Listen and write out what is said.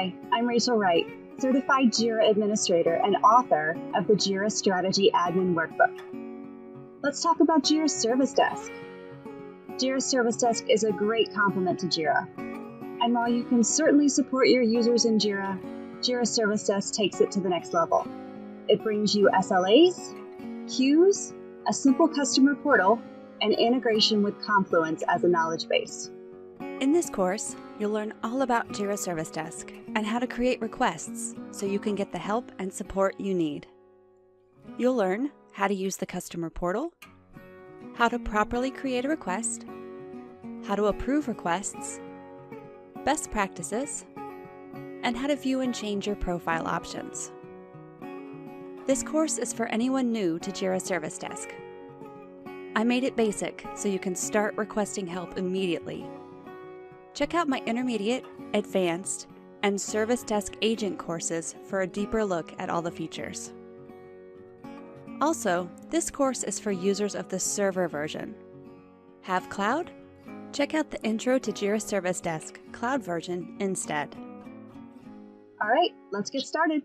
Hi, I'm Rachel Wright, Certified Jira Administrator and author of the Jira Strategy Admin Workbook. Let's talk about Jira Service Desk. Jira Service Desk is a great complement to Jira. And while you can certainly support your users in Jira, Jira Service Desk takes it to the next level. It brings you SLAs, queues, a simple customer portal, and integration with Confluence as a knowledge base. In this course, you'll learn all about Jira Service Desk and how to create requests so you can get the help and support you need. You'll learn how to use the customer portal, how to properly create a request, how to approve requests, best practices, and how to view and change your profile options. This course is for anyone new to Jira Service Desk. I made it basic so you can start requesting help immediately. Check out my Intermediate, Advanced, and Service Desk Agent courses for a deeper look at all the features. Also, this course is for users of the server version. Have cloud? Check out the Intro to Jira Service Desk cloud version instead. All right, let's get started.